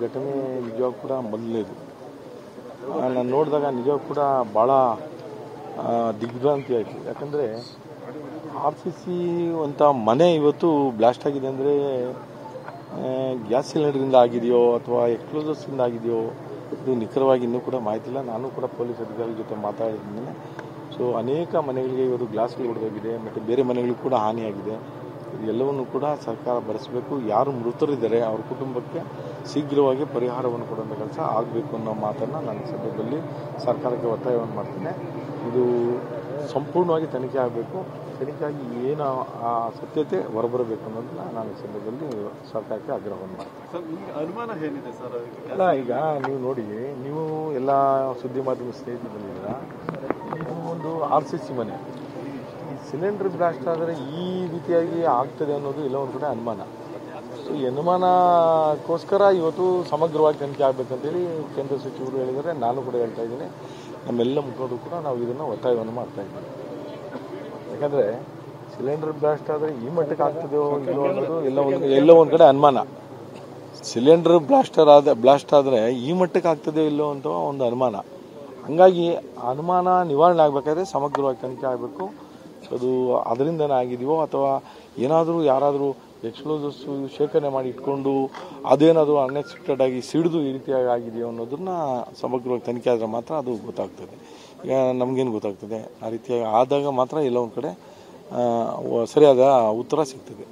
ಘಟನೆ ನಿಜವಾಗ ಕೂಡ ಮೊದಲನೇದು. ನಾನು ನೋಡಿದಾಗ ನಿಜವಾಗ ಕೂಡ ಭಾಳ ದಿಗ್ಭ್ರಾಂತಿ ಆಯಿತು. ಯಾಕಂದರೆ RCC ಅಂತ ಮನೆ ಇವತ್ತು ಬ್ಲಾಸ್ಟ್ ಆಗಿದೆ ಅಂದರೆ ಗ್ಯಾಸ್ ಸಿಲಿಂಡರಿಂದ ಆಗಿದೆಯೋ ಅಥವಾ ಎಕ್ಸ್ಪ್ಲೋಸಿವ್ಸಿಂದ ಆಗಿದೆಯೋ ಇದು ನಿಖರವಾಗಿ ಇನ್ನೂ ಕೂಡ ಮಾಹಿತಿ ಇಲ್ಲ. ನಾನು ಕೂಡ ಪೊಲೀಸ್ ಅಧಿಕಾರಿಗಳ ಜೊತೆ ಮಾತಾಡಿದ್ದೀನಿ. ಸೊ ಅನೇಕ ಮನೆಗಳಿಗೆ ಇವತ್ತು ಗ್ಲಾಸ್ಗಳು ಹೊಡೆದೋಗಿದೆ ಮತ್ತು ಬೇರೆ ಮನೆಗಳಿಗೂ ಕೂಡ ಹಾನಿಯಾಗಿದೆ. ಇದೆಲ್ಲವನ್ನು ಕೂಡ ಸರ್ಕಾರ ಭರಿಸಬೇಕು. ಯಾರು ಮೃತರಿದ್ದಾರೆ ಅವ್ರ ಕುಟುಂಬಕ್ಕೆ ಶೀಘ್ರವಾಗಿ ಪರಿಹಾರವನ್ನು ಕೊಡುವಂಥ ಕೆಲಸ ಆಗಬೇಕು ಅನ್ನೋ ಮಾತನ್ನು ನಾನು ಸದ್ಯದಲ್ಲಿ ಸರ್ಕಾರಕ್ಕೆ ಒತ್ತಾಯವನ್ನು ಮಾಡ್ತೀನಿ. ಇದು ಸಂಪೂರ್ಣವಾಗಿ ತನಿಖೆ ಆಗಬೇಕು. ತನಿಖೆಯಾಗಿ ಏನು ಆ ಸತ್ಯತೆ ಹೊರಬರಬೇಕು ಅನ್ನೋದನ್ನ ನಾನು ಸದ್ಯದಲ್ಲಿ ಸರ್ಕಾರಕ್ಕೆ ಆಗ್ರಹವನ್ನು ಮಾಡ್ತೀನಿ. ಅನುಮಾನ ಏನಿದೆ ಸರ್? ಅಲ್ಲ, ಈಗ ನೀವು ನೋಡಿ, ನೀವು ಎಲ್ಲ ಸುದ್ದಿ ಮಾಧ್ಯಮ ಸ್ನೇಹಿತರು ಬಂದಿದ್ದೀರಾ. ಇದು ಒಂದು RCC ಮನೆ. ಈ ಸಿಲಿಂಡರ್ ಬ್ಲಾಸ್ಟ್ ಆದರೆ ಈ ರೀತಿಯಾಗಿ ಆಗ್ತದೆ ಅನ್ನೋದು ಎಲ್ಲ ಒಂದು ಕಡೆ ಅನುಮಾನ. ಸೊ ಈ ಅನುಮಾನಕ್ಕೋಸ್ಕರ ಇವತ್ತು ಸಮಗ್ರವಾಗಿ ತನಿಖೆ ಆಗಬೇಕಂತೇಳಿ ಕೇಂದ್ರ ಸಚಿವರು ಹೇಳಿದರೆ, ನಾನು ಕೂಡ ಹೇಳ್ತಾ ಇದ್ದೀನಿ. ನಮ್ಮೆಲ್ಲ ಮುಖಂಡರು ಕೂಡ ನಾವು ಇದನ್ನು ಒತ್ತಾಯವನ್ನು ಮಾಡ್ತಾ ಇದ್ದೀವಿ. ಯಾಕಂದರೆ ಸಿಲಿಂಡರ್ ಬ್ಲಾಸ್ಟ್ ಆದರೆ ಈ ಮಟ್ಟಕ್ಕೆ ಆಗ್ತದೆಯೋ ಇಲ್ಲೋ ಅನ್ನೋದು ಎಲ್ಲ ಒಂದು ಕಡೆ ಅನುಮಾನ. ಸಿಲಿಂಡರ್ ಬ್ಲಾಸ್ಟ್ ಆದರೆ ಈ ಮಟ್ಟಕ್ಕೆ ಆಗ್ತದೆಯೋ ಇಲ್ಲೋ ಅಂತ ಒಂದು ಅನುಮಾನ. ಹಾಗಾಗಿ ಅನುಮಾನ ನಿವಾರಣೆ ಆಗಬೇಕಾದ್ರೆ ಸಮಗ್ರವಾಗಿ ತನಿಖೆ ಆಗಬೇಕು. ಅದು ಅದರಿಂದನೇ ಆಗಿದೆಯೋ ಅಥವಾ ಏನಾದರೂ ಯಾರಾದರೂ ಎಕ್ಸ್ಪ್ಲೋಸಿವ್ಸ್ ಶೇಖರಣೆ ಮಾಡಿ ಇಟ್ಕೊಂಡು ಅದೇನಾದರೂ ಅನ್ಎಕ್ಸ್ಪೆಕ್ಟೆಡ್ ಆಗಿ ಸಿಡಿದು ಈ ರೀತಿಯಾಗಿ ಆಗಿದೆಯೋ ಅನ್ನೋದನ್ನ ಸಮಗ್ರವಾಗಿ ತನಿಖೆ ಆದರೆ ಮಾತ್ರ ಅದು ಗೊತ್ತಾಗ್ತದೆ. ಈಗ ನಮಗೇನು ಗೊತ್ತಾಗ್ತದೆ? ಆ ರೀತಿಯಾಗಿ ಆದಾಗ ಮಾತ್ರ ಎಲ್ಲ ಒಂದು ಕಡೆ ಸರಿಯಾದ ಉತ್ತರ ಸಿಗ್ತದೆ.